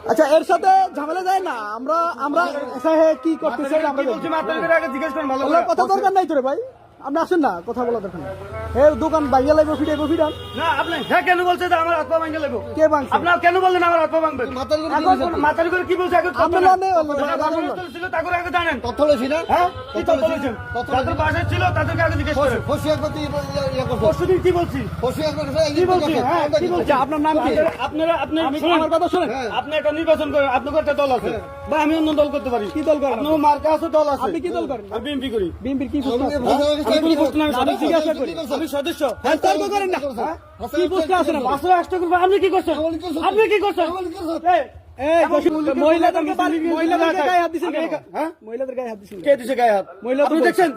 আচ্ছা, এর সাথে ঝামেলা যায় না? আমরা আমরা কি করতেছি আমরা কথা দরকার নাই তোরে ভাই, আপনি আসেন না, কথা বলা দরকার নাই। দোকান ভাঙ্গা লাগবে, ফিটান না। আপনি কেন বলছে যে আমার হাত পা ভাঙে লাগবে? কে ভাঙছে? আপনার কেন বললেন আমার হাত পা ভাঙবে? মাতারি করে কি বলছে? ছিল তাকে আগে জানেন? তথ্য লইছি না? হ্যাঁ, কি তথ্য বলেছেন? তাদের বাসায় ছিল, তাদেরকে আগে জিজ্ঞেস করেন। খুশি একবার তুই পরশুদিন কি বলছি? খুশি একবার কি বলছি? হ্যাঁ, কি বলছি? আপনার নাম কি? আপনারা আমার কথা শোনেন। আপনি একটা নির্বাচন করেন, আপনার একটা দল আছে বা আমি অন্য দল করতে পারি। কি দল করেন? আপনার মার্কা আছে, দল আছে। আপনি কি দল করেন? আমি বিএনপি করি। বিএনপির কি প্রশ্ন আছে? আমি কোনো প্রশ্ন আমি জিজ্ঞাসা করি। আমি সদস্য। হ্যাঁ, তর্ক করেন না। কি প্রশ্ন আছে না? আসলে আসতে করবো। আপনি কি করছেন? আপনি কি করছেন? মহিলাদেরকে গায়ে হাত দিচ্ছেন কেন? হ্যাঁ, মহিলাদের গায়ে হাত দিচ্ছেন কে দিছে গায়ে হাত? আপনি দেখছেন?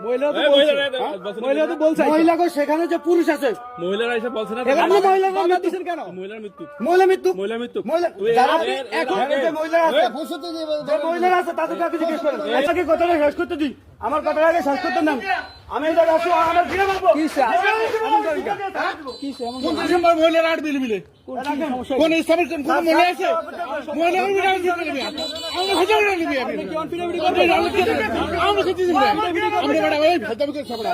মহিলা তো বলছে মহিলাকে সেখানে যে পুরুষ আছে, মহিলারা এসে বলছে না আপনি মহিলাকে হাত দিচ্ছেন কেন? মহিলার মৃত্যু মহিলা মৃত্যু মহিলা মৃত্যু যারা এখন যে মহিলা আছে, যে মহিলারা আছে তাদেরকে আগে জিজ্ঞেস করেন। আপনাকে কথাটা শেষ করতে দিই, আমার কথাটা আগে শেষ করতে দেন। আমি এই জায়গায় আসি, আমার ফিরে মারবো। কোন ডিসেম্বর মহিলার 8 মিলে কোন ইসলামের কোন মহিলা আছে? মহিলা আমি হাজার নিবি আমি আমরা খেতে দিই আমরা বড় ভাই খাইতে হবে সবড়া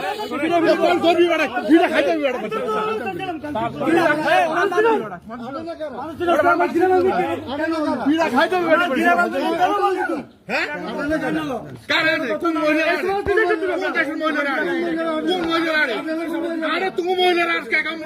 কোন ধরবি বড় ভিড় খাইতে হবে বড় ভিড় খাইতে হবে বড় হ্যাঁ কারণ কোন মহিলা কোন মহিলা আরে তুমি মহিলার আজকে কাম